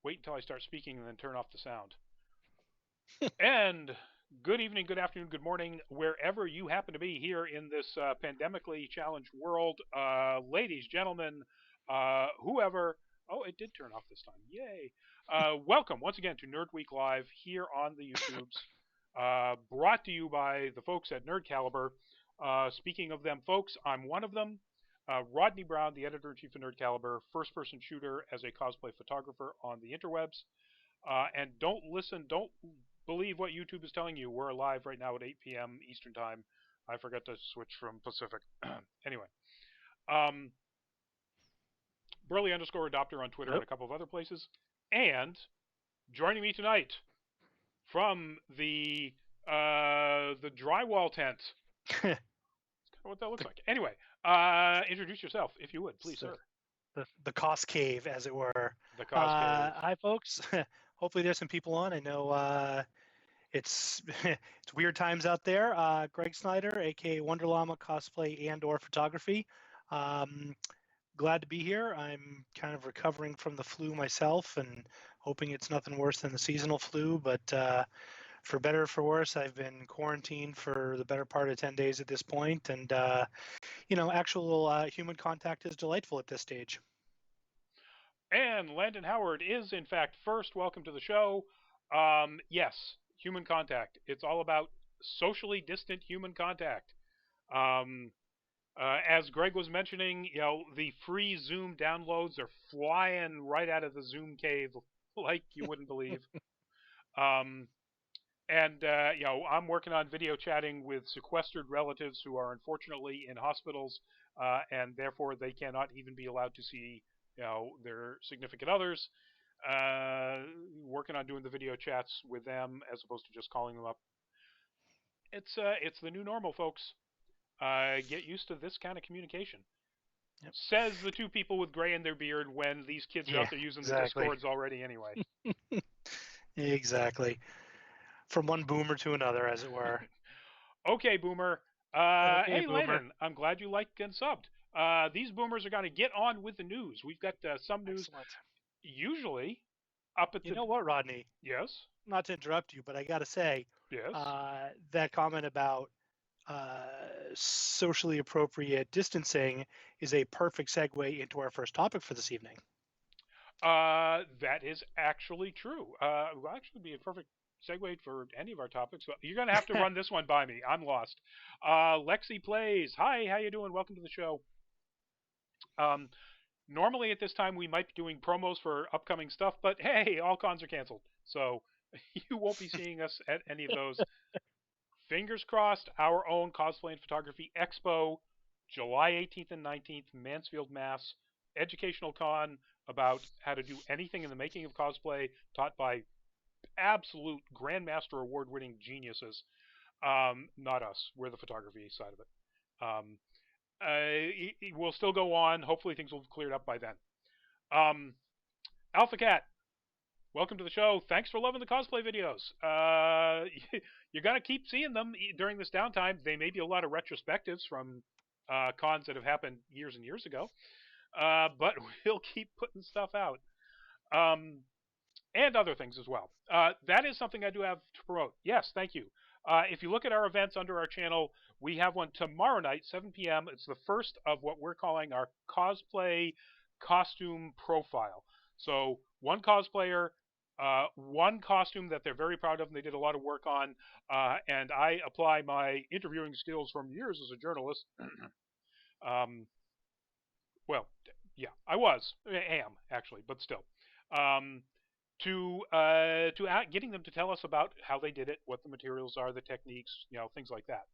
wait until I start speaking and then turn off the sound. And good evening, good afternoon, good morning, wherever you happen to be here in this pandemically challenged world. Ladies, gentlemen, whoever. Oh, it did turn off this time. Yay. Welcome once again to Nerd Week Live here on the YouTubes. Brought to you by the folks at Nerd Caliber. Speaking of them folks, I'm one of them. Rodney Brown, the editor-in-chief of Nerd Caliber, first-person shooter as a cosplay photographer on the interwebs. And don't believe what YouTube is telling you. We're live right now at 8 p.m. Eastern Time. I forgot to switch from Pacific. Anyway. Burley _ Adopter on Twitter and a couple of other places. And joining me tonight from the drywall tent. That's kind of what that looks like. Anyway, introduce yourself, if you would, please, sir. The cost cave, as it were. The cost cave. Hi, folks. Hopefully there's some people on. I know it's weird times out there. Greg Snyder, a.k.a. Wonder Llama Cosplay and/or Photography. Glad to be here. I'm kind of recovering from the flu myself and hoping it's nothing worse than the seasonal flu. But for better or for worse, I've been quarantined for the better part of 10 days at this point. And, actual human contact is delightful at this stage. And Landon Howard is, in fact, first. Welcome to the show. Yes, human contact. It's all about socially distant human contact. As Greg was mentioning, the free Zoom downloads are flying right out of the Zoom cave like you wouldn't believe. I'm working on video chatting with sequestered relatives who are unfortunately in hospitals, and therefore they cannot even be allowed to see their significant others. Working on doing the video chats with them as opposed to just calling them up. It's the new normal, folks. Get used to this kind of communication. Yep. Says the two people with gray in their beard when these kids are out there using the Discords already anyway. Exactly. From one boomer to another, as it were. Okay, boomer. Hey, boomer. Landon, I'm glad you liked and subbed. These boomers are going to get on with the news. We've got some news. Excellent. Usually up at the... You know what, Rodney? Yes? Not to interrupt you, but I got to say, yes. That comment about socially appropriate distancing is a perfect segue into our first topic for this evening. That is actually true. It will actually be a perfect segue for any of our topics. But you're going to have to run this one by me. I'm lost. Lexi Plays. Hi, how you doing? Welcome to the show. Normally at this time we might be doing promos for upcoming stuff, but hey, all cons are canceled. So you won't be seeing us at any of those. Fingers crossed, our own Cosplay and Photography Expo, July 18th and 19th, Mansfield, Mass. Educational con about how to do anything in the making of cosplay, taught by absolute Grandmaster award-winning geniuses. Not us. We're the photography side of it. It will still go on. Hopefully things will have cleared up by then. Alpha Cat. Welcome to the show. Thanks for loving the cosplay videos. You're going to keep seeing them during this downtime. They may be a lot of retrospectives from cons that have happened years and years ago. But we'll keep putting stuff out. And other things as well. That is something I do have to promote. Yes, thank you. If you look at our events under our channel, we have one tomorrow night, 7 p.m. It's the first of what we're calling our cosplay costume profile. So one cosplayer, one costume that they're very proud of and they did a lot of work on, and I apply my interviewing skills from years as a journalist. Well, yeah, I am actually, but still, to getting them to tell us about how they did it, what the materials are, the techniques, things like that.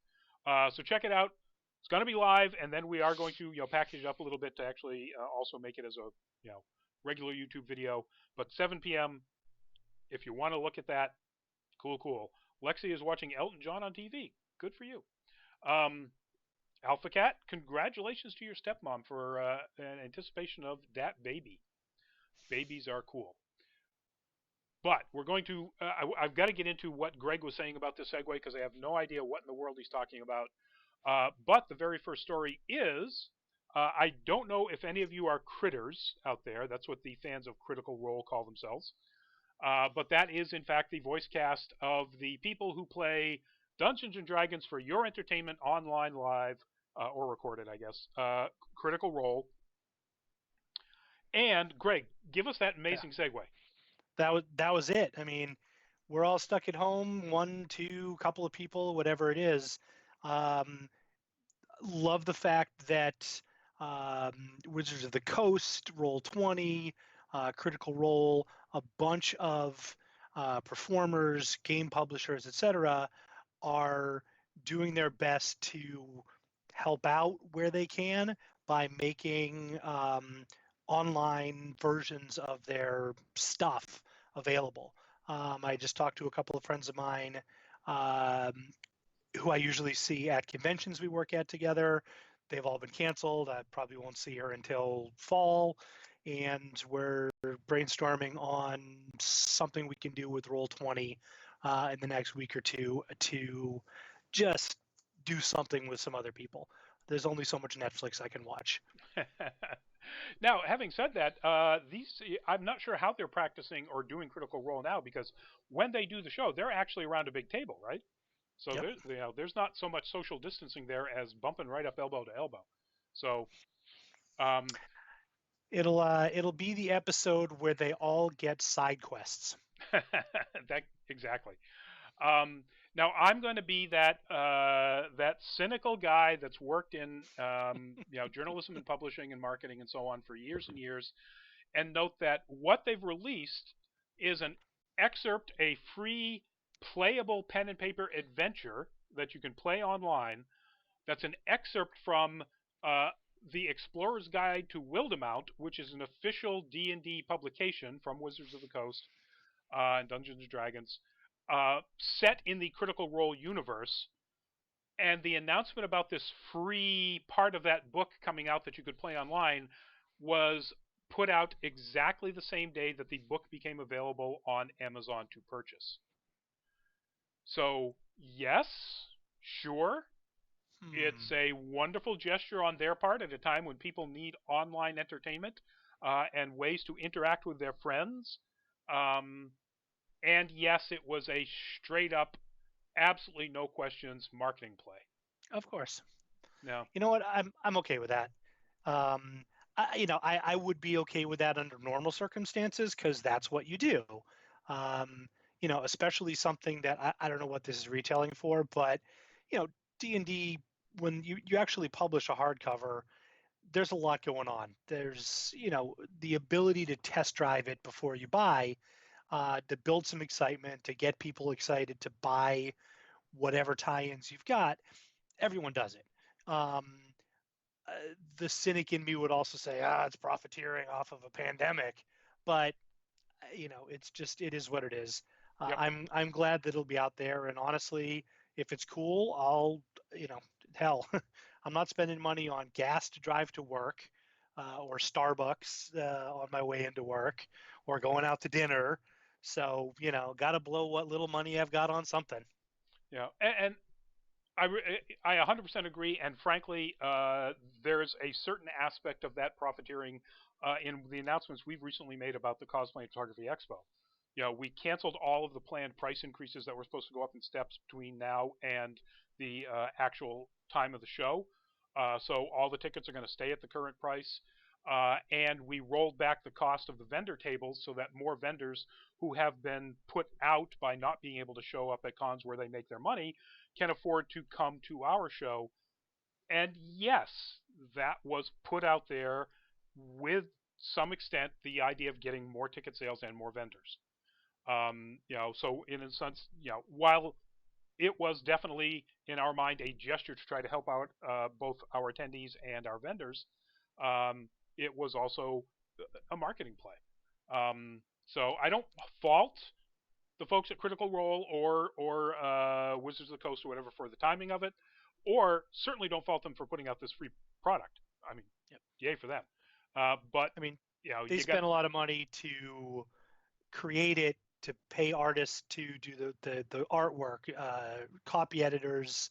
So check it out. It's going to be live, and then we are going to package it up a little bit to actually also make it as a regular YouTube video. But 7 p.m. if you want to look at that, cool. Lexi is watching Elton John on TV. Good for you. Alpha Cat, congratulations to your stepmom for an anticipation of that baby. Babies are cool. But we're going to, I've got to get into what Greg was saying about this segue because I have no idea what in the world he's talking about. But the very first story is I don't know if any of you are critters out there. That's what the fans of Critical Role call themselves. But that is, in fact, the voice cast of the people who play Dungeons and Dragons for your entertainment online, live, or recorded, I guess. Critical Role. And Greg, give us that Yeah, amazing segue. that was it. I mean, we're all stuck at home, one, two, couple of people, whatever it is. Um, love the fact that Wizards of the Coast, Roll20, Critical Role, a bunch of performers, game publishers, etc., are doing their best to help out where they can by making online versions of their stuff available. I just talked to a couple of friends of mine um, who I usually see at conventions we work at together. They've all been canceled. I probably won't see her until fall. And we're brainstorming on something we can do with Roll20 in the next week or two to just do something with some other people. There's only so much Netflix I can watch. Now, having said that, I'm not sure how they're practicing or doing Critical Role now because when they do the show, they're actually around a big table, right? So Yep. there's not so much social distancing there as bumping right up elbow to elbow. So um, It'll be the episode where they all get side quests. that exactly. Now I'm going to be that cynical guy that's worked in journalism and publishing and marketing and so on for years and years, and note that what they've released is an excerpt, a free playable pen and paper adventure that you can play online. That's an excerpt from uh, the Explorer's Guide to Wildemount, which is an official D&D publication from Wizards of the Coast and Dungeons and Dragons, set in the Critical Role universe. And the announcement about this free part of that book coming out that you could play online was put out exactly the same day that the book became available on Amazon to purchase. So, yes, sure, it's Hmm. a wonderful gesture on their part at a time when people need online entertainment and ways to interact with their friends. Um, and yes, it was a straight up, absolutely no questions marketing play. Of course. No. You know what? I'm okay with that. Um, I would be okay with that under normal circumstances because that's what you do. Um, especially something that I don't know what this is retailing for, but you know, D&D, when you actually publish a hardcover, there's a lot going on. There's, the ability to test drive it before you buy, to build some excitement, to get people excited to buy whatever tie-ins you've got. Everyone does it. Um, uh, the cynic in me would also say, it's profiteering off of a pandemic, but it is what it is. Yep. I'm glad that it'll be out there, and honestly, if it's cool, you know, hell, I'm not spending money on gas to drive to work, or Starbucks on my way into work, or going out to dinner. So got to blow what little money I've got on something. Yeah. And I 100% agree. And frankly, there's a certain aspect of that profiteering in the announcements we've recently made about the Cosplay and Photography Expo. We canceled all of the planned price increases that were supposed to go up in steps between now and the actual time of the show. So all the tickets are going to stay at the current price. And we rolled back the cost of the vendor tables so that more vendors who have been put out by not being able to show up at cons where they make their money can afford to come to our show. And yes, that was put out there with some extent the idea of getting more ticket sales and more vendors. So in a sense, while it was definitely in our mind a gesture to try to help out both our attendees and our vendors, it was also a marketing play. So I don't fault the folks at Critical Role or Wizards of the Coast or whatever for the timing of it, or certainly don't fault them for putting out this free product. I mean, Yep. yay for them. But I mean, they you got spent a lot of money to create it, to pay artists to do the artwork, copy editors,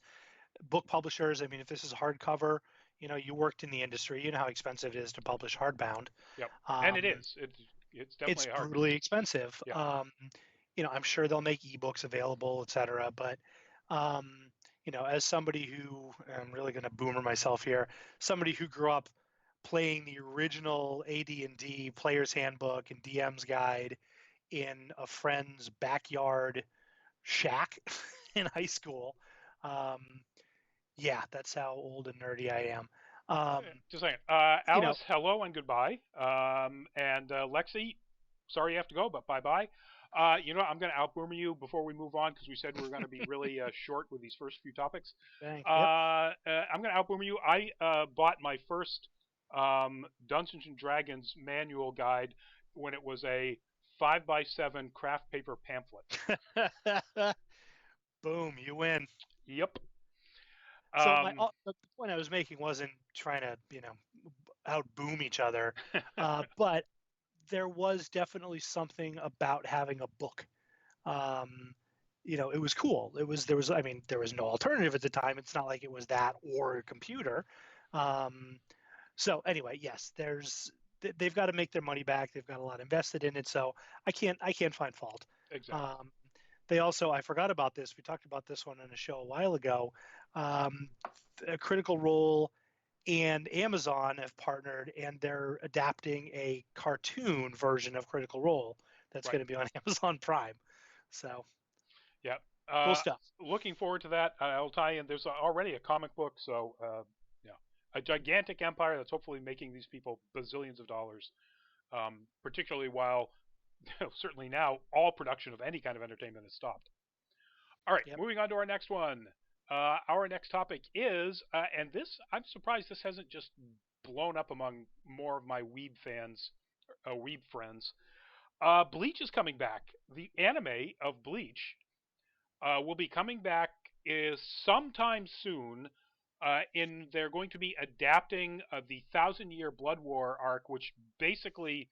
book publishers. I mean, if this is hardcover, you worked in the industry. You know how expensive it is to publish hardbound. Yep. And it Um, is. It's it's definitely hard. brutally expensive. Yeah. I'm sure they'll make ebooks available, etc. But um, as somebody who, I'm really going to boomer myself here, somebody who grew up playing the original AD&D Player's Handbook and DM's Guide in a friend's backyard shack in high school. Um, yeah, that's how old and nerdy I am. Just saying. You know, Alice, hello and goodbye. And Lexi, sorry you have to go, but bye bye. I'm going to outboomer you before we move on because we said we were going to be really short with these first few topics. bang, yep. I'm going to outboomer you. I bought my first Dungeons and Dragons manual guide when it was a 5x7 craft paper pamphlet. Boom, you win. Yep. So the point I was making wasn't trying to, out boom each other, but there was definitely something about having a book. It was cool. There was no alternative at the time. It's not like it was that or a computer. So anyway, yes, they've got to make their money back. They've got a lot invested in it. So I can't find fault. Exactly. They also, I forgot about this. We talked about this one on a show a while ago. Critical Role and Amazon have partnered, and they're adapting a cartoon version of Critical Role that's Right. going to be on Amazon Prime. So, yeah, cool stuff. looking forward to that. I'll tie in. There's already a comic book, so a gigantic empire that's hopefully making these people bazillions of dollars. Particularly while certainly now all production of any kind of entertainment is stopped. All right, Yep. moving on to our next one. Our next topic is, and this I'm surprised this hasn't just blown up among more of my weeb fans, weeb friends. Bleach is coming back. The anime of Bleach will be coming back is sometime soon. They're going to be adapting the Thousand Year Blood War arc, which basically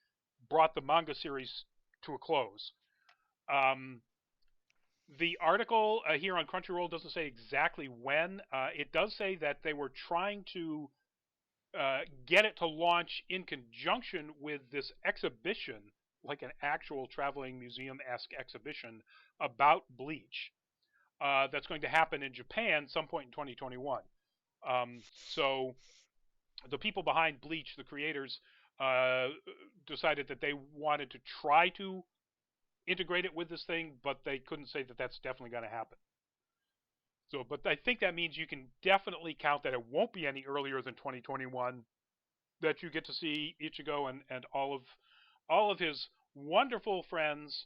brought the manga series to a close. The article here on Crunchyroll doesn't say exactly when. It does say that they were trying to get it to launch in conjunction with this exhibition, like an actual traveling museum-esque exhibition about Bleach. That's going to happen in Japan some point in 2021. So the people behind Bleach, the creators, decided that they wanted to try to integrate it with this thing, but they couldn't say that that's definitely going to happen. So, but I think that means you can definitely count that it won't be any earlier than 2021 that you get to see Ichigo and all of his wonderful friends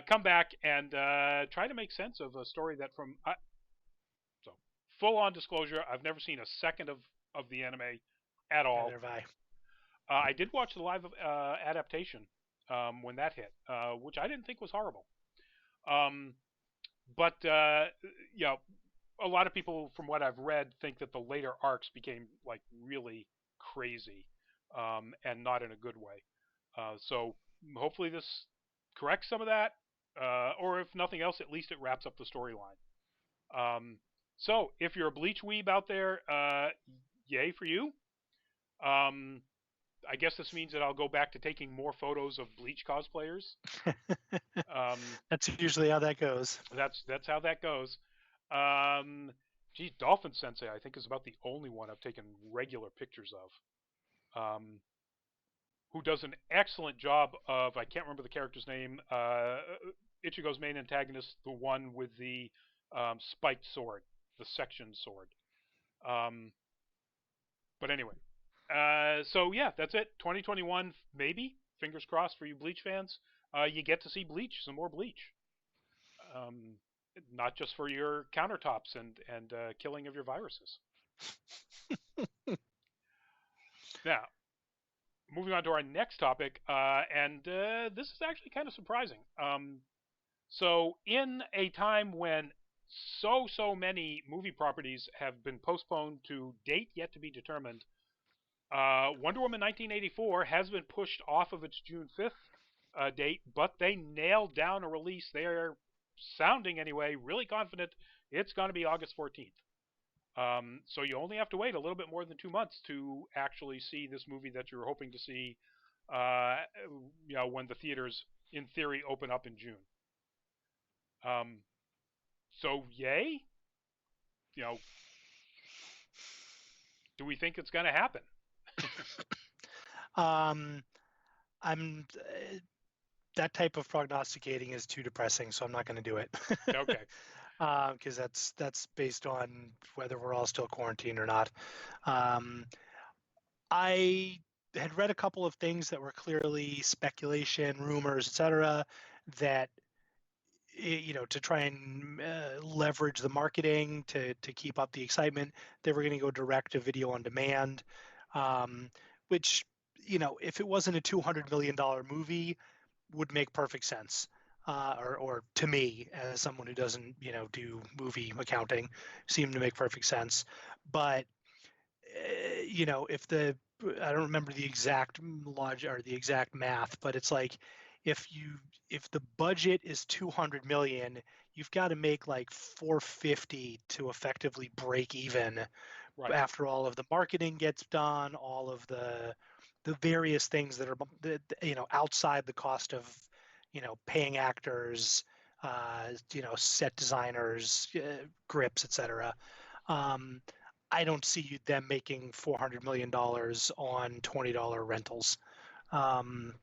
come back and try to make sense of a story that so full on disclosure, I've never seen a second of the anime at all. Neither have I. I did watch the live adaptation when that hit, which I didn't think was horrible. But a lot of people, from what I've read, think that the later arcs became like really crazy, and not in a good way. So hopefully this corrects some of that, or if nothing else, at least it wraps up the storyline. So if you're a Bleach weeb out there, yay for you. I guess this means that I'll go back to taking more photos of Bleach cosplayers. That's usually how that goes. That's how that goes. Dolphin Sensei, I think, is about the only one I've taken regular pictures of. Who does an excellent job of, I can't remember the character's name, Ichigo's main antagonist, the one with the spiked sword, the section sword. But anyway, so yeah, that's it. 2021, maybe. Fingers crossed for you Bleach fans. You get to see Bleach, some more Bleach. Not just for your countertops and killing of your viruses. Now, moving on to our next topic, and this is actually kind of surprising. So, in a time when so many movie properties have been postponed to date yet to be determined, Wonder Woman 1984 has been pushed off of its June 5th date, but they nailed down a release. They are sounding, anyway, really confident it's going to be August 14th. So you only have to wait a little bit more than 2 months to actually see this movie that you're hoping to see. Uh, when the theaters, in theory, open up in June. Um, so yay. You know, do we think it's going to happen? Um, I'm that type of prognosticating is too depressing, so I'm not going to do it. Okay. Because that's based on whether we're all still quarantined or not. Um, I had read a couple of things that were clearly speculation, rumors, etc., that to try and leverage the marketing to keep up the excitement, they were going to go direct to video on demand, um, which if it wasn't a $200 million movie, would make perfect sense. Or to me, as someone who doesn't, do movie accounting, seemed to make perfect sense. But if I don't remember the exact logic or the exact math, but it's like if the budget is 200 million, you've got to make like 450 to effectively break even Right. after all of the marketing gets done, all of the various things that are outside the cost of paying actors, set designers, grips, etc. Um, I don't see them making $400 million on $20 rentals. Um,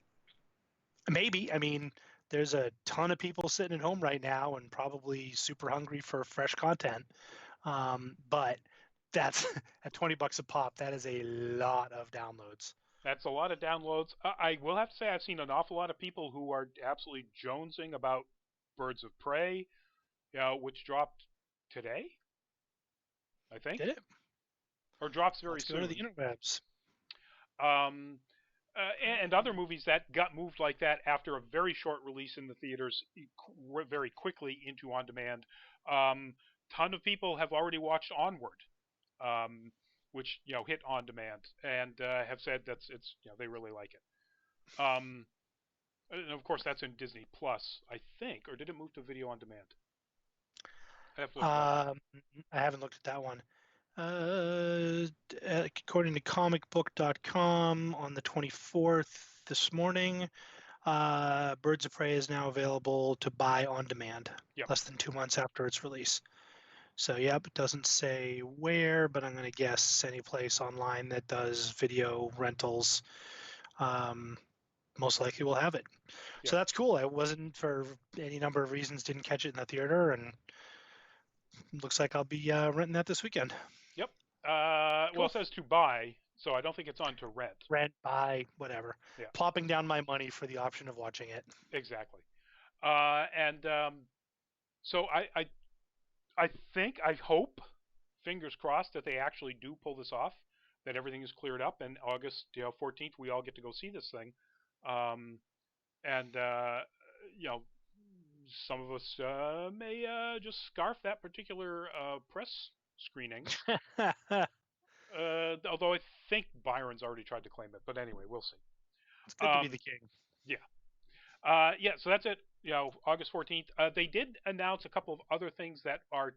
Maybe. I mean, there's a ton of people sitting at home right now and probably super hungry for fresh content. But that's at $20 a pop. That is a lot of downloads. That's a lot of downloads. I will have to say I've seen an awful lot of people who are absolutely jonesing about Birds of Prey, which dropped today, I think, Did it? or drops very Let's go to the soon. interwebs. Um, and other movies that got moved like that after a very short release in the theaters, very quickly into on demand. Ton of people have already watched Onward, um, which hit on demand and have said it's they really like it. And of course that's in Disney Plus, I think, or did it move to video on demand? I have to look at that now. Um, I haven't looked at that one. According to comicbook.com, on the 24th this morning, Birds of Prey is now available to buy on demand, Yep. less than 2 months after its release. So, yep, it doesn't say where, but I'm going to guess any place online that does video rentals most likely will have it. Yep. So that's cool. I wasn't, for any number of reasons, didn't catch it in the theater, and looks like I'll be renting that this weekend. Yep. Well, Cool. it says to buy, so I don't think it's on to rent. Rent, buy, whatever. Yeah. Plopping down my money for the option of watching it. Exactly. And so I think, I hope, fingers crossed, that they actually do pull this off, that everything is cleared up, and August 14th we all get to go see this thing, and you know some of us may just scarf that particular press screening. Although I think Byron's already tried to claim it, but anyway, we'll see. It's good to be the king. Yeah. Yeah, so that's it. August 14th. They did announce a couple of other things that are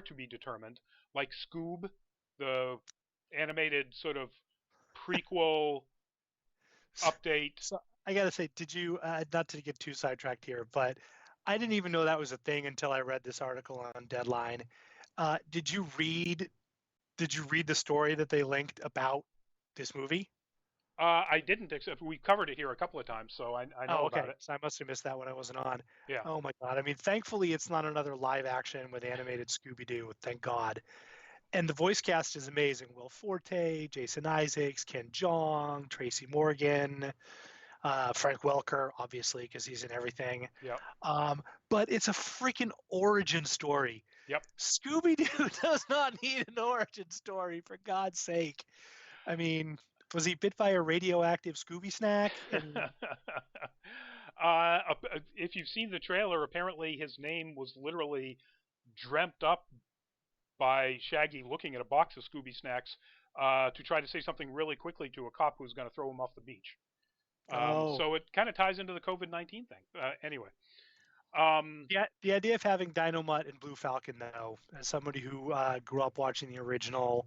to be determined, like Scoob, the animated sort of prequel update. So I gotta say, did you not to get too sidetracked here, but I didn't even know that was a thing until I read this article on Deadline. Did you read? Did you read the story that they linked about this movie? I didn't, except we covered it here a couple of times, so I know Oh, about okay. it. So I must have missed that when I wasn't on. Yeah, Oh my God. I mean, thankfully it's not another live action with animated Scooby-Doo. Thank God. And the voice cast is amazing. Will Forte, Jason Isaacs, Ken Jeong, Tracy Morgan, Frank Welker, obviously, because he's in everything. yep, But it's a freaking origin story. yep. Scooby-Doo does not need an origin story, for God's sake. I mean, was he bit by a radioactive Scooby snack? And If you've seen the trailer, apparently his name was literally dreamt up by Shaggy looking at a box of Scooby snacks to try to say something really quickly to a cop who's going to throw him off the beach. oh, So it kind of ties into the COVID-19 thing. Anyway, The idea of having Dynomutt and Blue Falcon, though, as somebody who grew up watching the original,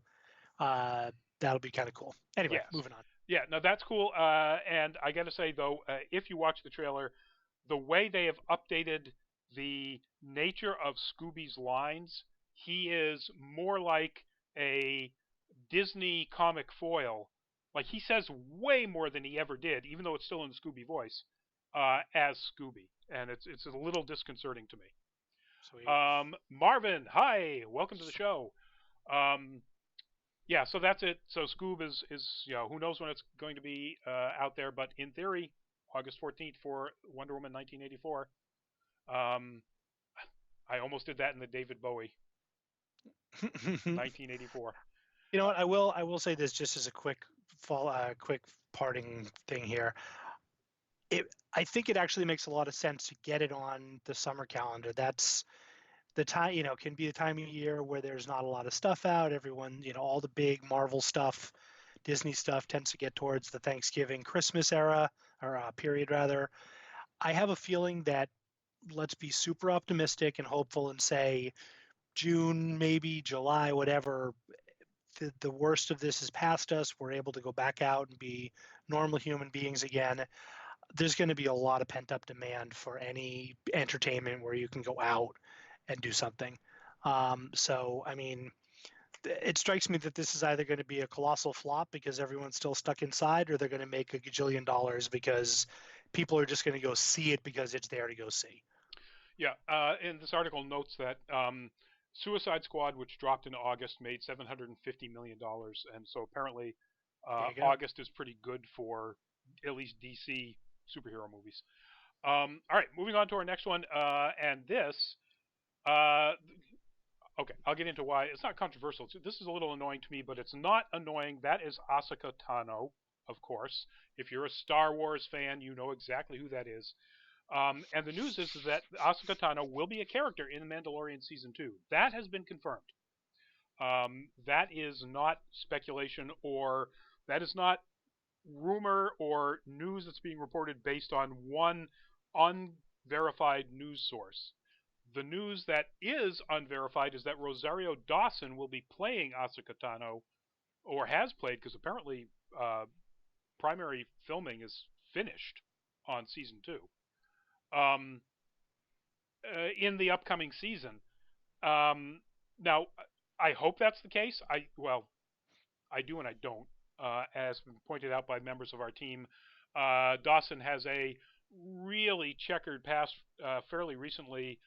that'll be kind of cool. Anyway, yes. moving on. Yeah, no, that's cool. And I got to say, though, if you watch the trailer, the way they have updated the nature of Scooby's lines, he is more like a Disney comic foil. Like, he says way more than he ever did, even though it's still in the Scooby voice, as Scooby. And it's a little disconcerting to me. Sweet. Marvin, hi, welcome to the show. Yeah, so that's it. So Scoob is who knows when it's going to be out there, but in theory, August 14th for Wonder Woman 1984. I almost did that in the David Bowie 1984. You know what? I will say this just as a quick parting thing here. I think it actually makes a lot of sense to get it on the summer calendar. That's the time, can be the time of year where there's not a lot of stuff out. Everyone, all the big Marvel stuff, Disney stuff tends to get towards the Thanksgiving, Christmas era, or period rather. I have a feeling that let's be super optimistic and hopeful and say June, maybe July, whatever, the worst of this is past us. We're able to go back out and be normal human beings again. There's going to be a lot of pent-up demand for any entertainment where you can go out and do something. So, I mean, it strikes me that this is either going to be a colossal flop because everyone's still stuck inside, or they're going to make $1 gajillion because people are just going to go see it because it's there to go see. Yeah, and this article notes that Suicide Squad, which dropped in August, made $750 million, and so apparently August is pretty good for at least DC superhero movies. All right, moving on to our next one, and this. Okay, I'll get into why. It's not controversial. This is a little annoying to me, but it's not annoying. That is Ahsoka Tano, of course. If you're a Star Wars fan, you know exactly who that is. And the news is that Ahsoka Tano will be a character in The Mandalorian Season 2. That has been confirmed. That is not speculation, or that is not rumor or news that's being reported based on one unverified news source. The news that is unverified is that Rosario Dawson will be playing Ahsoka Tano, or has played, because apparently primary filming is finished on Season 2. In the upcoming season. Now, I hope that's the case. I do and I don't. As pointed out by members of our team, Dawson has a really checkered past fairly recently,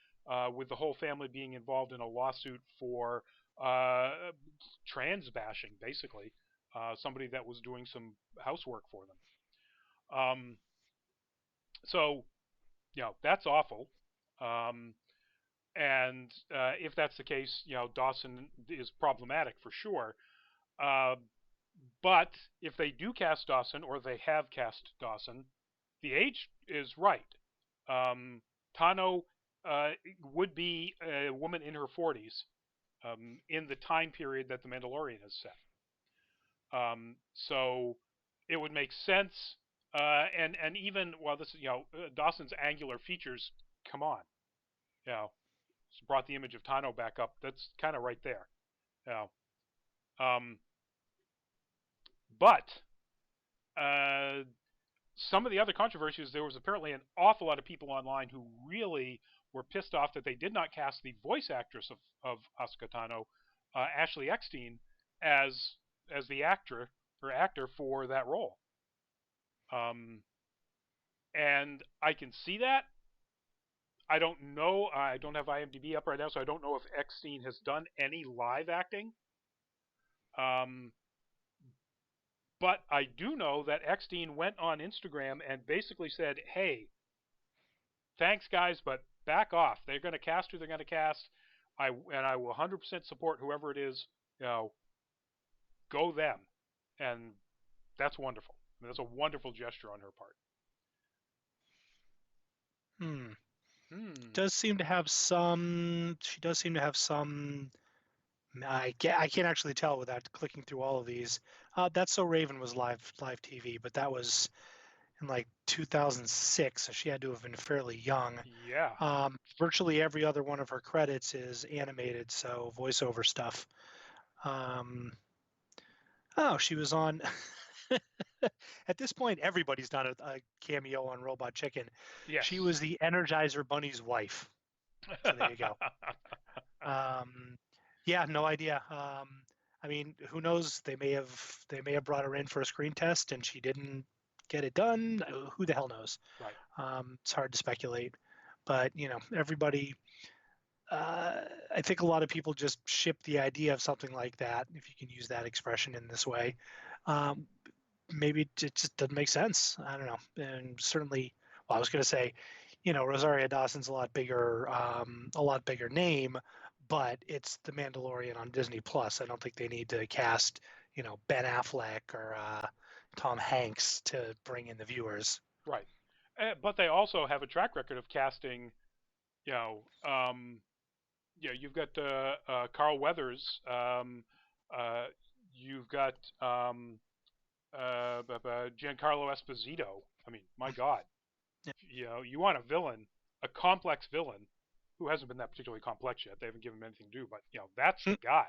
with the whole family being involved in a lawsuit for trans bashing, basically. Somebody that was doing some housework for them. So, that's awful. And if that's the case, Dawson is problematic for sure. But if they do cast Dawson, or they have cast Dawson, the age is right. Tano would be a woman in her 40s in the time period that The Mandalorian is set. So it would make sense. And even this Dawson's angular features, come on, brought the image of Tano back up. That's kind of right there. But some of the other controversies, there was apparently an awful lot of people online who really were pissed off that they did not cast the voice actress of Ahsoka Tano, Ashley Eckstein, as the actor for that role. And I can see that. I don't know. I don't have IMDb up right now, so I don't know if Eckstein has done any live acting. But I do know that Eckstein went on Instagram and basically said, "Hey, thanks guys, but back off. They're going to cast who they're going to cast. I will 100% support whoever it is. Go them." And that's wonderful. I mean, that's a wonderful gesture on her part. Does seem to have some. She does seem to have some. I can't actually tell without clicking through all of these. That's So Raven was live TV, but that was in like 2006, so she had to have been fairly young. Yeah. Virtually every other one of her credits is animated, so voiceover stuff. Oh, she was on. At this point, everybody's done a cameo on Robot Chicken. Yes. She was the Energizer Bunny's wife. So there you go. Yeah, no idea. I mean, who knows? They may have brought her in for a screen test and she didn't get it done. Who the hell knows? Right. It's hard to speculate, but everybody. I think a lot of people just ship the idea of something like that, if you can use that expression in this way. Maybe it just doesn't make sense. I don't know. And certainly, well, I was going to say, Rosario Dawson's a lot bigger name, but it's the Mandalorian on Disney Plus. I don't think they need to cast, Ben Affleck or Tom Hanks to bring in the viewers. Right. But they also have a track record of casting, you've got Carl Weathers. You've got Giancarlo Esposito. I mean, my God. Yeah. You want a villain, a complex villain, who hasn't been that particularly complex yet. They haven't given him anything to do, but that's the guy.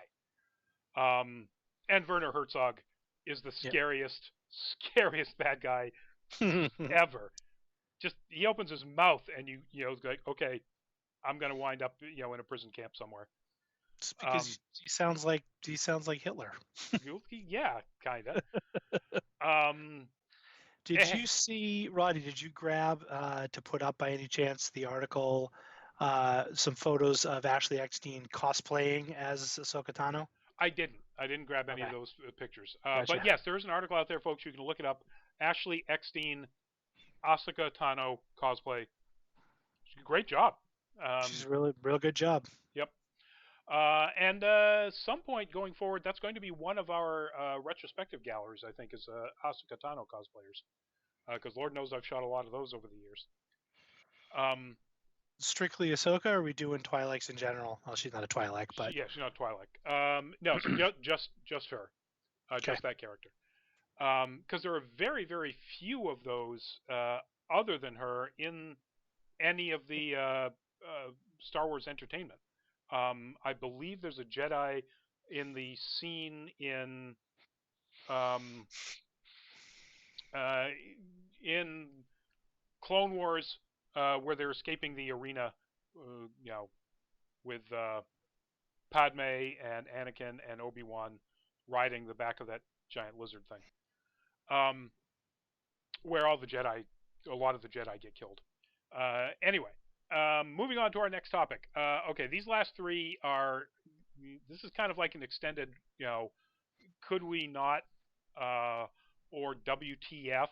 And Werner Herzog is the scariest bad guy ever. Just he opens his mouth and you like, okay, I'm gonna wind up in a prison camp somewhere. It's because he sounds like Hitler. Yeah, kinda. Did you see, Roddy? Did you grab to put up by any chance the article? Some photos of Ashley Eckstein cosplaying as Ahsoka Tano? I didn't grab any of those pictures. Gotcha. But yes, there is an article out there, folks. You can look it up. Ashley Eckstein, Ahsoka Tano cosplay. Great job. She's a real good job. Yep. And some point going forward, that's going to be one of our retrospective galleries, I think, is Ahsoka Tano cosplayers. Because Lord knows I've shot a lot of those over the years. Strictly Ahsoka, or are we doing Twi'leks in general? Well, she's not a Twi'lek, but yeah, she's not Twi'lek. No, so just her, just that character. Because there are very, very few of those other than her in any of the Star Wars entertainment. I believe there's a Jedi in the scene in Clone Wars where they're escaping the arena, with Padme and Anakin and Obi-Wan riding the back of that giant lizard thing. Where a lot of the Jedi get killed. Anyway, moving on to our next topic. Okay, these last three this is kind of like an extended, could we not, or WTF.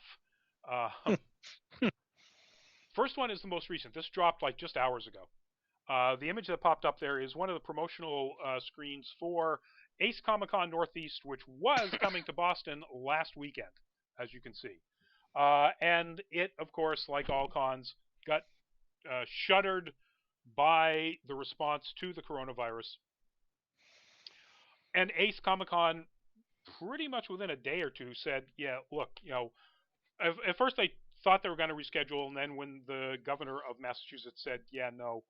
First one is the most recent. This dropped like just hours ago. The image that popped up there is one of the promotional screens for Ace Comic-Con Northeast, which was coming to Boston last weekend, as you can see. And it, of course, like all cons, got shuttered by the response to the coronavirus. And Ace Comic-Con, pretty much within a day or two, said, yeah, look, at first they thought they were going to reschedule, and then when the governor of Massachusetts said, yeah, no,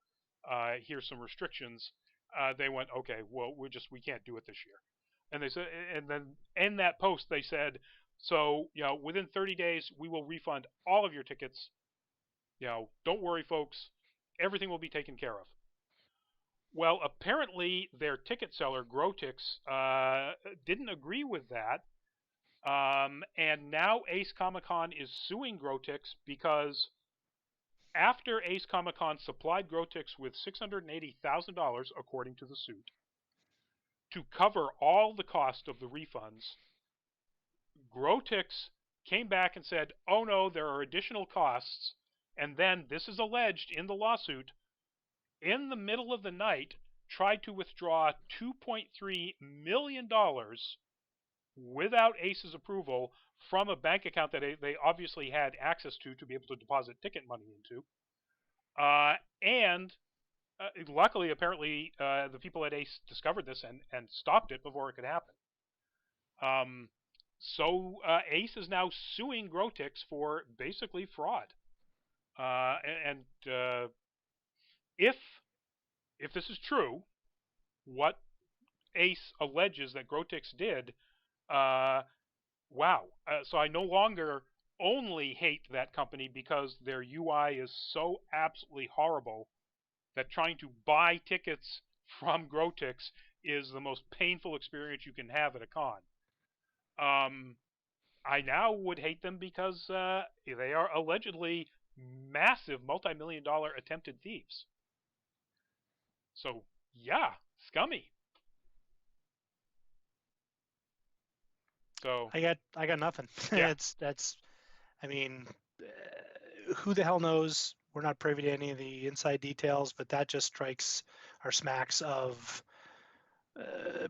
here's some restrictions, they went, okay, well, we can't do it this year. And they said, and then in that post they said, so within 30 days we will refund all of your tickets. Don't worry, folks, everything will be taken care of. Well, apparently their ticket seller, Grotix, didn't agree with that. And now Ace Comic-Con is suing Grotix because after Ace Comic-Con supplied Grotix with $680,000, according to the suit, to cover all the cost of the refunds, Grotix came back and said, oh no, there are additional costs, and then, this is alleged in the lawsuit, in the middle of the night, tried to withdraw $2.3 million without Ace's approval from a bank account that they obviously had access to be able to deposit ticket money into. And luckily, apparently, the people at Ace discovered this and stopped it before it could happen. Ace is now suing Grotix for basically fraud. And if this is true, what Ace alleges that Grotix did, uh, wow. So I no longer only hate that company because their UI is so absolutely horrible that trying to buy tickets from Grotix is the most painful experience you can have at a con. I now would hate them because they are allegedly massive multi-million-dollar attempted thieves. So yeah, scummy. So I got nothing. yeah, That's I mean, who the hell knows? We're not privy to any of the inside details, but that just strikes or smacks of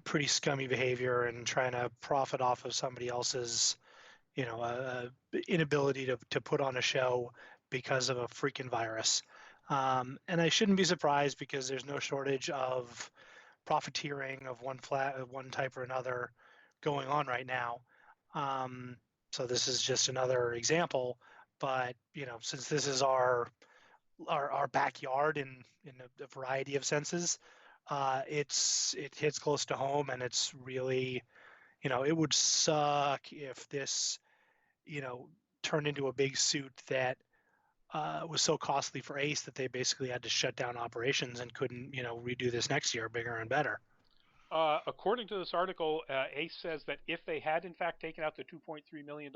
pretty scummy behavior and trying to profit off of somebody else's, inability to put on a show because of a freaking virus. And I shouldn't be surprised because there's no shortage of profiteering of one type or another going on right now. So this is just another example, but since this is our backyard in a variety of senses, it hits close to home, and it's really, it would suck if this, you know, turned into a big suit that was so costly for Ace that they basically had to shut down operations and couldn't, redo this next year bigger and better. according to this article, Ace says that if they had in fact taken out the $2.3 million,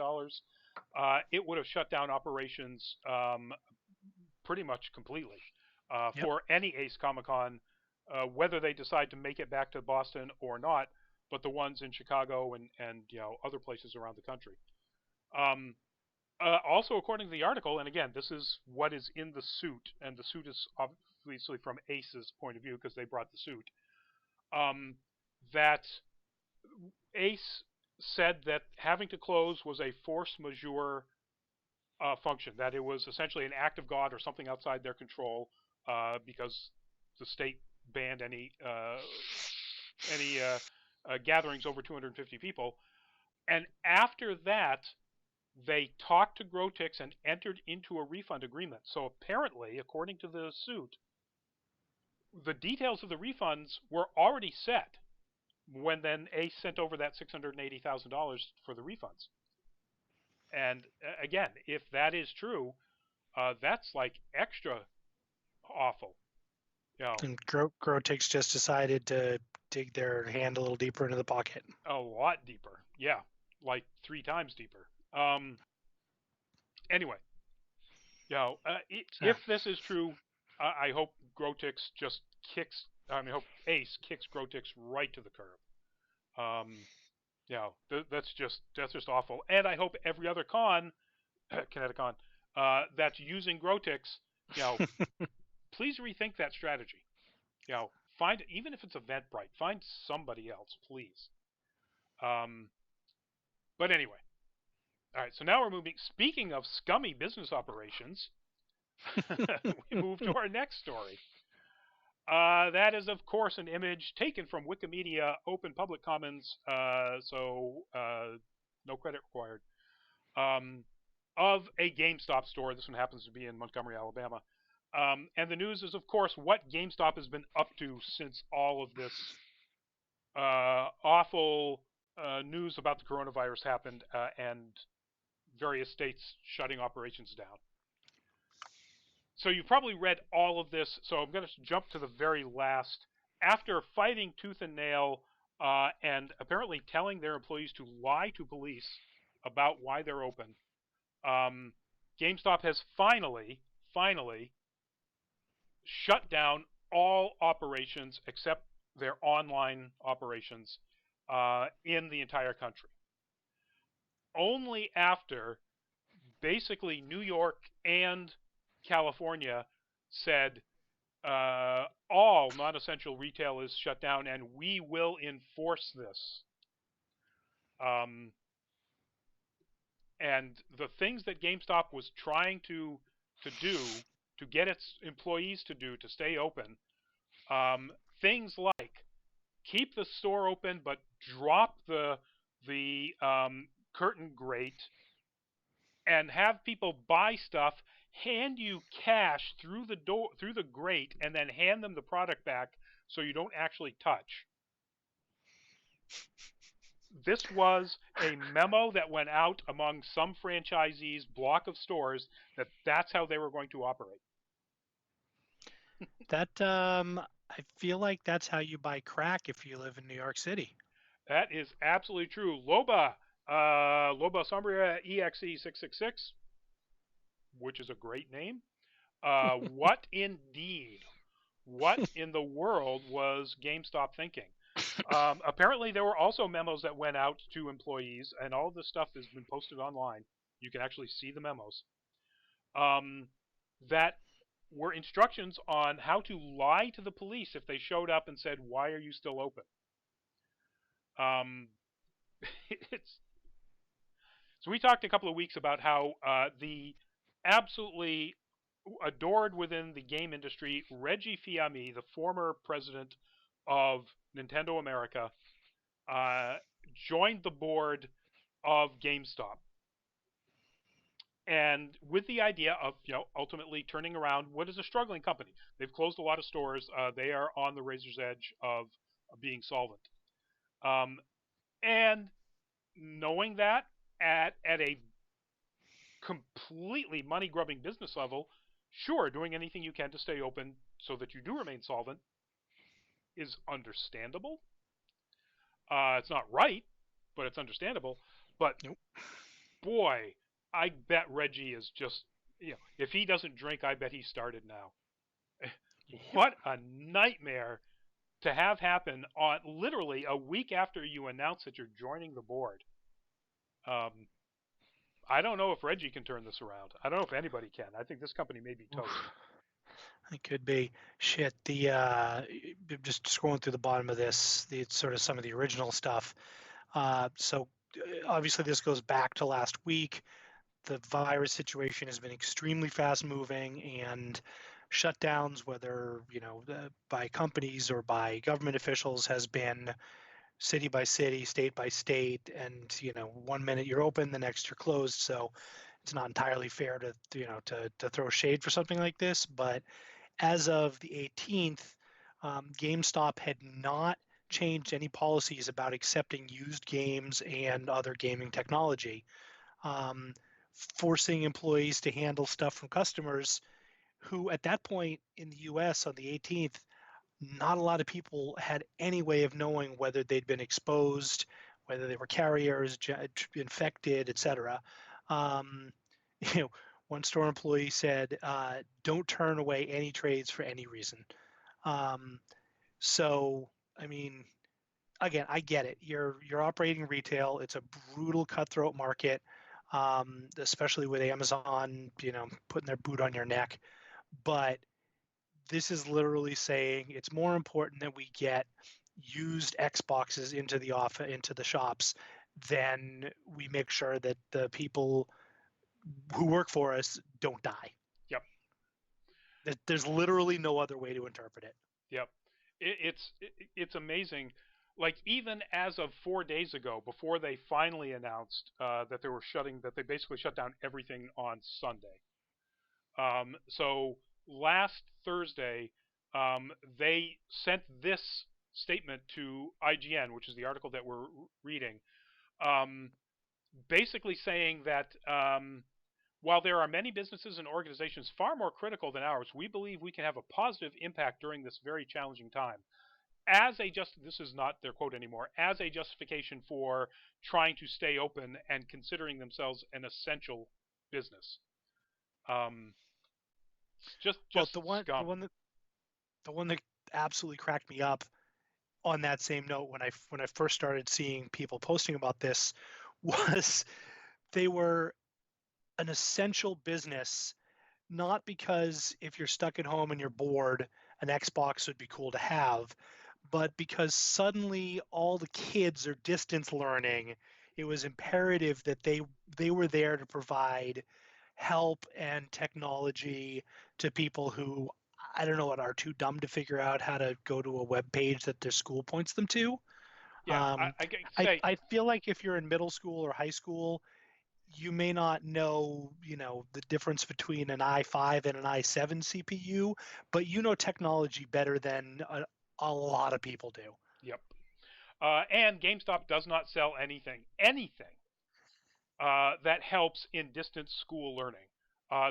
it would have shut down operations pretty much completely Yep. for any Ace Comic Con, whether they decide to make it back to Boston or not, but the ones in Chicago and other places around the country. Also, according to the article, and again, this is what is in the suit, and the suit is obviously from Ace's point of view because they brought the suit. That Ace said that having to close was a force majeure function, that it was essentially an act of God or something outside their control because the state banned any gatherings over 250 people. And after that, they talked to Grotix and entered into a refund agreement. So apparently, according to the suit, the details of the refunds were already set when then Ace sent over that $680,000 for the refunds. And again, if that is true, that's like extra awful. And Grotix just decided to dig their hand a little deeper into the pocket. A lot deeper. Yeah, like 3 times deeper. Anyway, if this is true, I hope Grotix just kicks. I mean, I hope Ace kicks Grotix right to the curb. That's just awful. And I hope every other con, Kineticon, that's using Grotix, please rethink that strategy. Find, even if it's Eventbrite, find somebody else, please. But anyway, all right. So now we're moving. Speaking of scummy business operations, we move to our next story. That is, of course, an image taken from Wikimedia Open Public Commons, so no credit required, of a GameStop store. This one happens to be in Montgomery, Alabama. And the news is, of course, what GameStop has been up to since all of this awful news about the coronavirus happened and various states shutting operations down. So you've probably read all of this, so I'm going to jump to the very last. After fighting tooth and nail and apparently telling their employees to lie to police about why they're open, GameStop has finally shut down all operations except their online operations in the entire country. Only after basically New York and California said all non-essential retail is shut down and we will enforce this. And the things that GameStop was trying to do, to get its employees to do to stay open, things like keep the store open but drop the curtain grate and have people buy stuff, hand you cash through the door, through the grate, and then hand them the product back so you don't actually touch. This was a memo that went out among some franchisees' block of stores that that's how they were going to operate. That I feel like that's how you buy crack if you live in New York City. That is absolutely true. Loba Sombria EXE666, which is a great name. What indeed? What in the world was GameStop thinking? Apparently, there were also memos that went out to employees, and all of this stuff has been posted online. You can actually see the memos. That were instructions on how to lie to the police if they showed up and said, "Why are you still open?" Um, it's so we talked a couple of weeks about how the absolutely adored within the game industry, Reggie Fils-Aimé, the former president of Nintendo America, joined the board of GameStop, and with the idea of ultimately turning around what is a struggling company. They've closed a lot of stores. They are on the razor's edge of being solvent. And knowing that at a completely money grubbing business level, sure, doing anything you can to stay open so that you do remain solvent is understandable. It's not right, but it's understandable. But Nope. boy, I bet Reggie is just, if he doesn't drink, I bet he started now. Yep. What a nightmare to have happen on literally a week after you announce that you're joining the board. I don't know if Reggie can turn this around. I don't know if anybody can. I think this company may be toast. It could be. Shit. Just scrolling through the bottom of this, the sort of some of the original stuff. So obviously this goes back to last week. The virus situation has been extremely fast moving, and shutdowns, whether by companies or by government officials, has been city by city, state by state, and 1 minute you're open, the next you're closed. So it's not entirely fair to throw shade for something like this. But as of the 18th, GameStop had not changed any policies about accepting used games and other gaming technology, um, forcing employees to handle stuff from customers who, at that point in the US on the 18th, not a lot of people had any way of knowing whether they'd been exposed, whether they were carriers, infected, etc. Um, one store employee said, "Don't turn away any trades for any reason." Um, so, I mean, again, I get it. You're operating retail. It's a brutal, cutthroat market, especially with Amazon, putting their boot on your neck. But this is literally saying it's more important that we get used Xboxes into the shops than we make sure that the people who work for us don't die. Yep. There's literally no other way to interpret it. Yep. It's amazing. Like even as of 4 days ago, before they finally announced that they basically shut down everything on Sunday. So last Thursday, they sent this statement to IGN, which is the article that we're reading, um, basically saying that while there are many businesses and organizations far more critical than ours, we believe we can have a positive impact during this very challenging time. This is not their quote anymore, as a justification for trying to stay open and considering themselves an essential business. Um, just Well, scum. the one that absolutely cracked me up on that same note when I first started seeing people posting about this was they were an essential business, not because if you're stuck at home and you're bored, an Xbox would be cool to have, but because suddenly all the kids are distance learning. It was imperative that they were there to provide help and technology to people who, I don't know, what, are too dumb to figure out how to go to a web page that their school points them to. Yeah, I can I say, I feel like if you're in middle school or high school, you may not know, the difference between an i5 and an i7 CPU, but you know technology better than a lot of people do. yep. And GameStop does not sell anything that helps in distance school learning.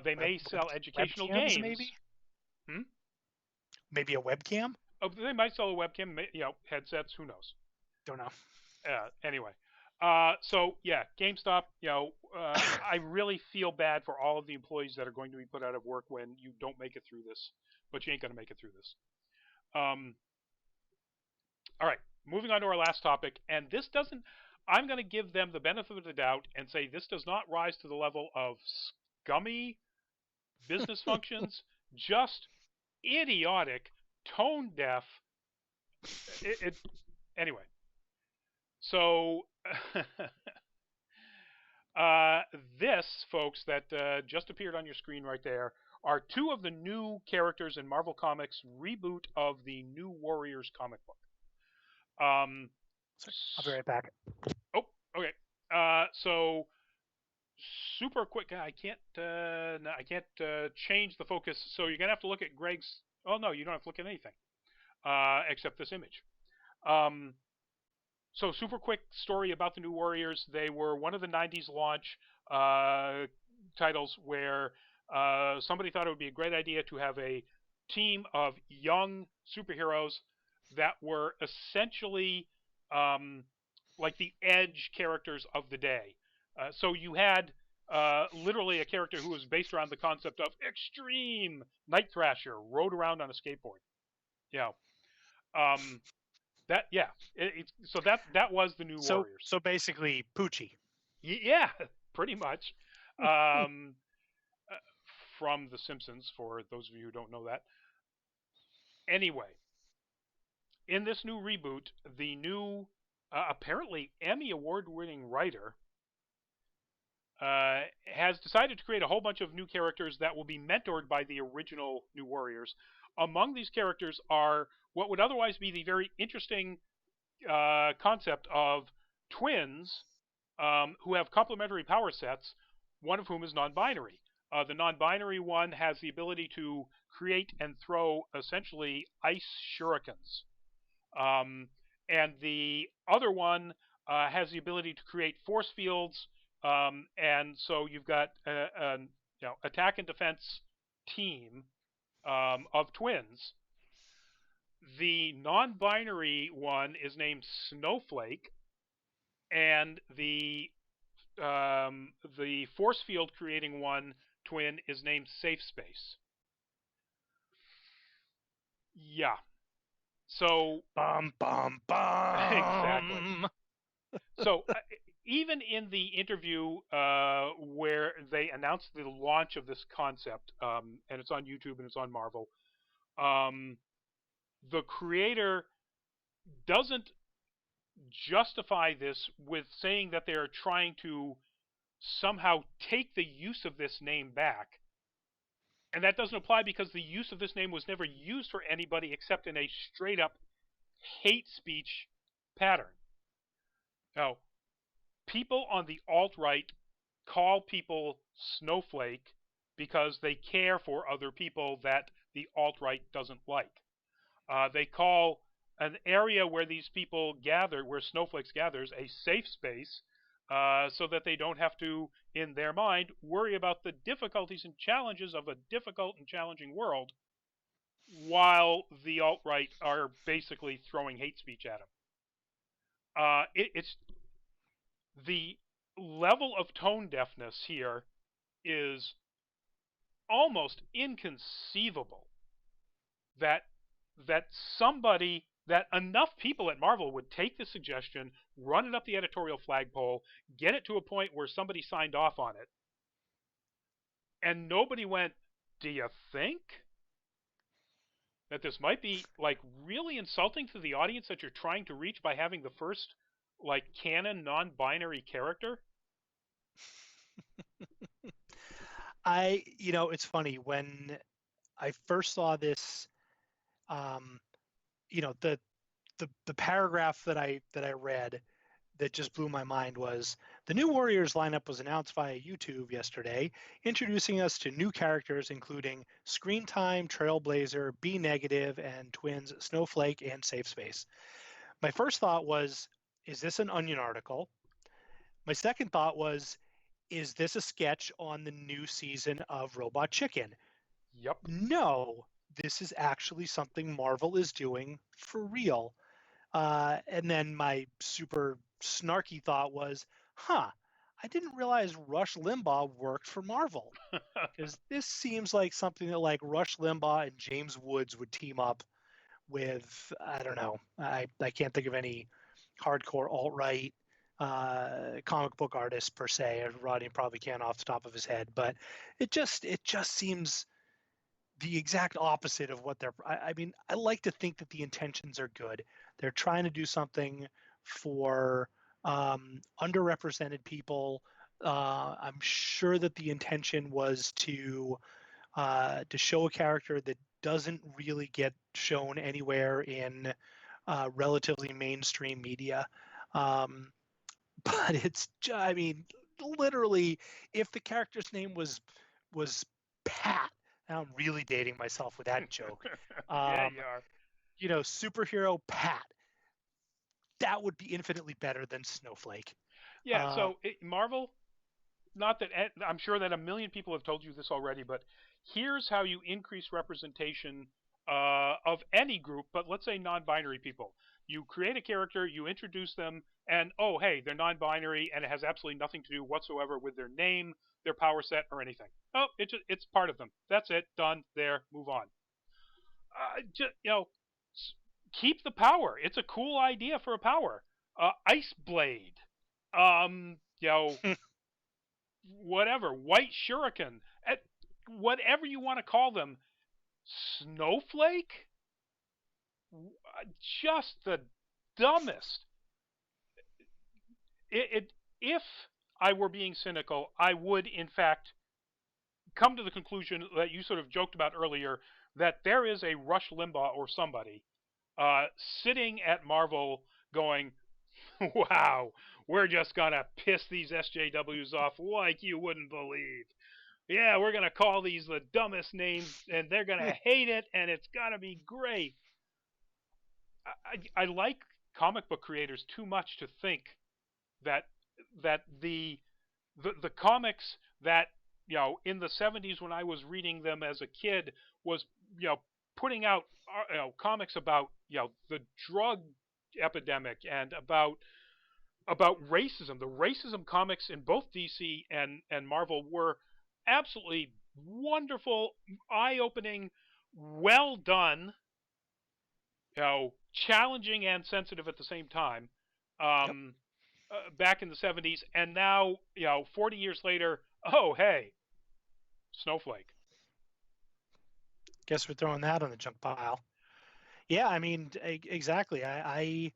They Web, may web sell educational webcams, maybe, games. Hmm? maybe a webcam. They might sell a webcam, headsets. Who knows? Don't know. Anyway, so yeah, GameStop. I really feel bad for all of the employees that are going to be put out of work when you don't make it through this, but you ain't gonna make it through this. Um, all right, moving on to our last topic, and this doesn't. I'm going to give them the benefit of the doubt and say this does not rise to the level of scummy business functions, just idiotic, tone deaf. Anyway. So uh, this, folks, that just appeared on your screen right there, are two of the new characters in Marvel Comics' reboot of the New Warriors comic book. Sorry, I'll be right back. Oh, okay. So super quick. I can't. No, I can't change the focus. So you're gonna have to look at Greg's. Oh no, you don't have to look at anything except this image. Um, So, super quick story about the New Warriors. They were one of the 90s launch uh, titles where somebody thought it would be a great idea to have a team of young superheroes that were essentially um, like the edge characters of the day. So, you had literally a character who was based around the concept of extreme Night Thrasher, rode around on a skateboard. You know, that yeah. So that was the New So Warriors. so basically, Poochie. Yeah, pretty much. Um, uh, from The Simpsons, for those of you who don't know that. Anyway, in this new reboot, the new apparently Emmy award-winning writer has decided to create a whole bunch of new characters that will be mentored by the original New Warriors. Among these characters are what would otherwise be the very interesting concept of twins who have complementary power sets, one of whom is non-binary. The non-binary one has the ability to create and throw essentially ice shurikens, um, and the other one has the ability to create force fields. And so you've got a attack and defense team of twins. The non-binary one is named Snowflake, and the force field creating one twin is named Safe Space. Yeah. So Bum bum exactly. bum. So even in the interview where they announced the launch of this concept, and it's on YouTube and it's on Marvel, um, the creator doesn't justify this with saying that they're trying to somehow take the use of this name back. And that doesn't apply because the use of this name was never used for anybody except in a straight up hate speech pattern. Now, people on the alt right call people snowflake because they care for other people that the alt right doesn't like. They call an area where these people gather, where snowflakes gathers, a safe space, so that they don't have to, in their mind, worry about the difficulties and challenges of a difficult and challenging world, while the alt right are basically throwing hate speech at them. It's the level of tone deafness here is almost inconceivable that somebody that enough people at Marvel would take the suggestion, run it up the editorial flagpole, get it to a point where somebody signed off on it, and nobody went, "Do you think that this might be like really insulting to the audience that you're trying to reach by having the first like canon non-binary character?" It's funny when I first saw this, um, the the paragraph that I read that just blew my mind was the new Warriors lineup was announced via YouTube yesterday, introducing us to new characters including Screen Time, Trailblazer, B Negative, and twins Snowflake and Safe Space. My first thought was, is this an Onion article? My second thought was, is this a sketch on the new season of Robot Chicken? Yep. No, this is actually something Marvel is doing for real. And then my super snarky thought was, I didn't realize Rush Limbaugh worked for Marvel. Because this seems like something that like Rush Limbaugh and James Woods would team up with. I don't know. I can't think of any hardcore alt-right comic book artists per se. Rodney probably can off the top of his head, but it just seems the exact opposite of what they're. I mean, I like to think that the intentions are good. They're trying to do something for underrepresented people. I'm sure that the intention was to show a character that doesn't really get shown anywhere in relatively mainstream media. But it's, I mean, literally, if the character's name was Pat, now I'm really dating myself with that joke. Yeah, you are. You know, superhero Pat, that would be infinitely better than Snowflake. Yeah. So Marvel, not that I'm sure that a million people have told you this already, but here's how you increase representation of any group, but let's say non-binary people. You create a character, you introduce them, and oh, hey, they're non-binary, and it has absolutely nothing to do whatsoever with their name, their power set, or anything. Oh, it's part of them. That's it. Done. There. Move on. Just, keep the power. It's a cool idea for a power. Ice Blade. You know, whatever, white shuriken, whatever you want to call them. Snowflake? Just the dumbest. If I were being cynical, I would, in fact, come to the conclusion that you sort of joked about earlier, that there is a Rush Limbaugh or somebody sitting at Marvel going, wow, we're just going to piss these SJWs off like you wouldn't believe. Yeah, we're going to call these the dumbest names, and they're going to hate it, and it's going to be great. I like comic book creators too much to think that the comics that, in the 70s when I was reading them as a kid was, putting out comics about, the drug epidemic and about racism. The racism comics in both DC and Marvel were absolutely wonderful, eye-opening, well done, challenging and sensitive at the same time. Yep. Back in the 70s, and now, 40 years later, oh hey, Snowflake. Guess we're throwing that on the junk pile. Yeah, I mean, exactly. I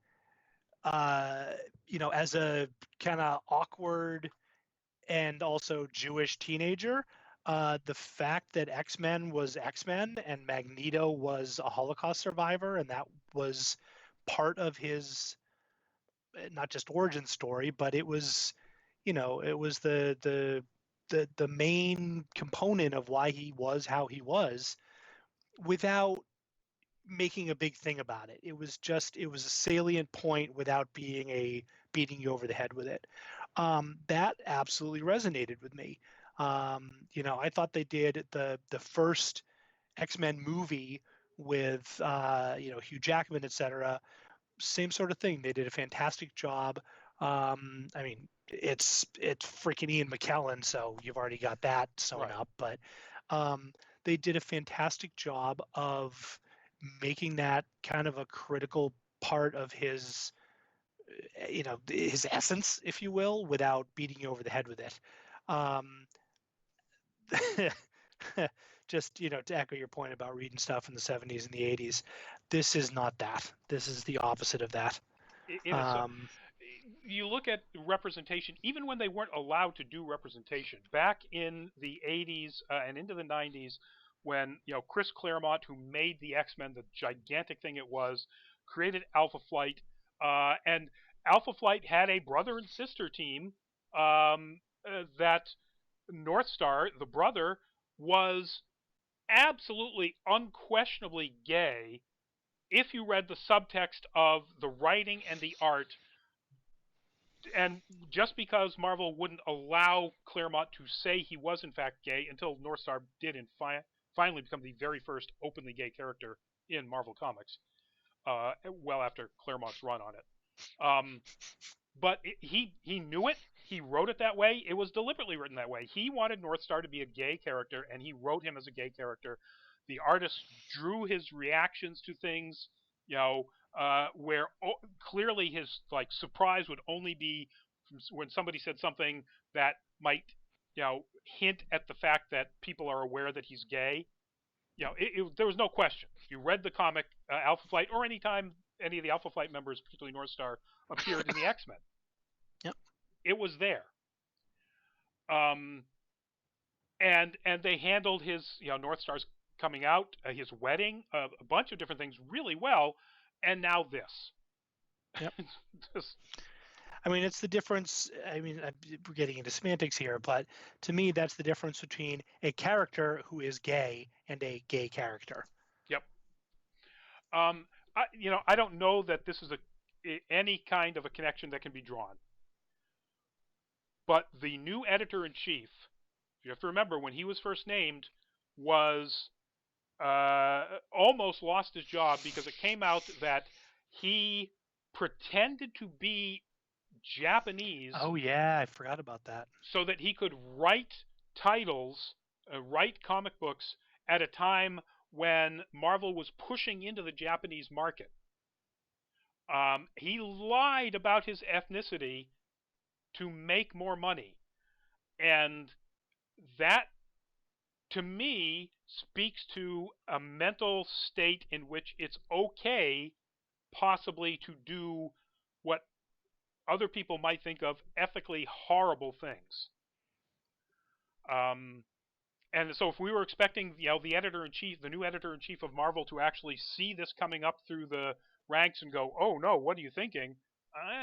as a kind of awkward and also Jewish teenager, the fact that X-Men was X-Men and Magneto was a Holocaust survivor, and that was part of his not just origin story, but it was, it was the main component of why he was how he was, without making a big thing about it. It was a salient point without beating you over the head with it. That absolutely resonated with me. I thought they did the first X-Men movie with Hugh Jackman, etc. Same sort of thing. They did a fantastic job. I mean, it's freaking Ian McKellen, so you've already got that sewn Right. up. But they did a fantastic job of making that kind of a critical part of his, his essence, if you will, without beating you over the head with it. Just, to echo your point about reading stuff in the 70s and the 80s, this is not that. This is the opposite of that. You look at representation, even when they weren't allowed to do representation back in the 80s and into the 90s, when Chris Claremont, who made the X-Men the gigantic thing it was, created Alpha Flight, and Alpha Flight had a brother and sister team that North Star, the brother, was absolutely unquestionably gay if you read the subtext of the writing and the art. And just because Marvel wouldn't allow Claremont to say he was in fact gay until North Star did finally become the very first openly gay character in Marvel Comics, well after Claremont's run on it. But he knew it. He wrote it that way. It was deliberately written that way. He wanted North Star to be a gay character, and he wrote him as a gay character. The artist drew his reactions to things, where clearly his surprise would only be when somebody said something that might, hint at the fact that people are aware that he's gay. There was no question. You read the comic Alpha Flight, or anytime any of the Alpha Flight members, particularly North Star, appeared in the X-Men. Yep. It was there. And they handled his, North Star's coming out, his wedding, a bunch of different things really well, and now this. Yep. Just, I mean, it's the difference. I mean, we're getting into semantics here, but to me, that's the difference between a character who is gay and a gay character. Yep. I don't know that this is any kind of a connection that can be drawn. But the new editor-in-chief, you have to remember, when he was first named, was almost lost his job because it came out that he pretended to be Japanese. Oh yeah, I forgot about that. So that he could write titles, write comic books at a time when Marvel was pushing into the Japanese market. He lied about his ethnicity to make more money. And that, to me, speaks to a mental state in which it's okay, possibly, to do what other people might think of ethically horrible things. And so if we were expecting, the editor-in-chief, the new editor-in-chief of Marvel, to actually see this coming up through the ranks and go, oh no, what are you thinking?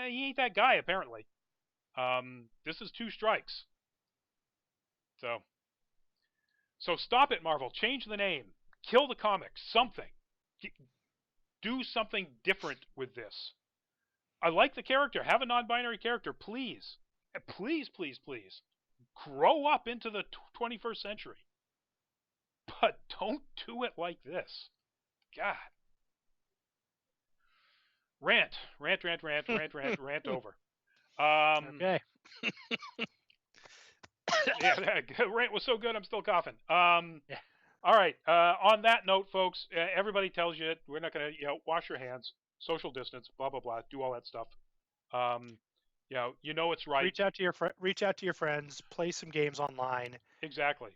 He ain't that guy, apparently. This is 2 strikes. So stop it, Marvel. Change the name. Kill the comics. Something. Do something different with this. I like the character. Have a non-binary character, please. Please, please, please. Grow up into the 21st century. But don't do it like this. God. Rant over. Okay. Yeah, that rant was so good, I'm still coughing. Yeah. All right. On that note, folks, everybody tells you we're not going to, wash your hands, social distance, blah blah blah, do all that stuff. It's right. Reach out to your friends. Play some games online. Exactly.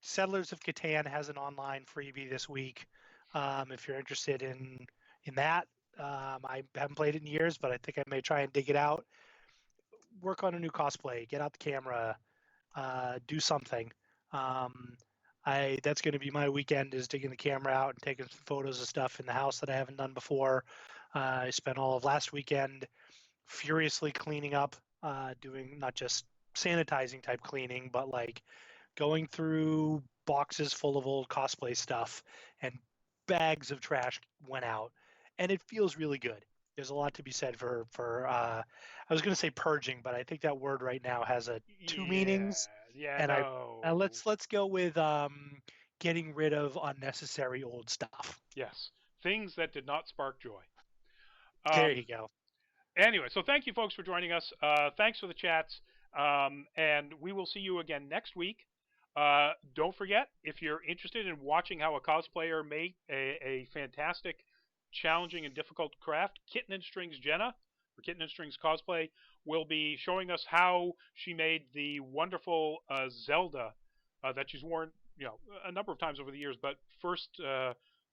Settlers of Catan has an online freebie this week. If you're interested in that, I haven't played it in years, but I think I may try and dig it out. Work on a new cosplay. Get out the camera. Do something. That's going to be my weekend, is digging the camera out and taking some photos of stuff in the house that I haven't done before. I spent all of last weekend furiously cleaning up, doing not just sanitizing type cleaning, but like going through boxes full of old cosplay stuff, and bags of trash went out, and it feels really good. There's a lot to be said for I was going to say purging, but I think that word right now has two meanings. Yeah, and no. Let's go with getting rid of unnecessary old stuff. Yes, things that did not spark joy. There you go. Anyway, so thank you, folks, for joining us. Thanks for the chats, and we will see you again next week. Don't forget, if you're interested in watching how a cosplayer made a fantastic, challenging, and difficult craft, Kitten and Strings Jenna, for Kitten and Strings Cosplay, will be showing us how she made the wonderful Zelda that she's worn, a number of times over the years, but first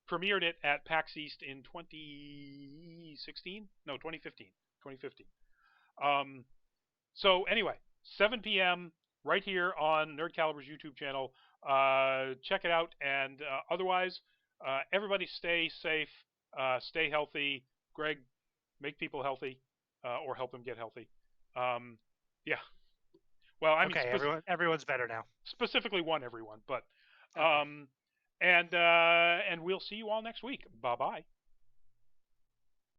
premiered it at PAX East in 2016? No, 2015. 2015. So anyway, 7 p.m. right here on Nerd Caliber's YouTube channel. Check it out, and otherwise, everybody stay safe, stay healthy, Greg, make people healthy, or help them get healthy. Yeah. Well, I mean, Okay, everyone's better now. specifically one everyone, but Okay. and we'll see you all next week. Bye bye.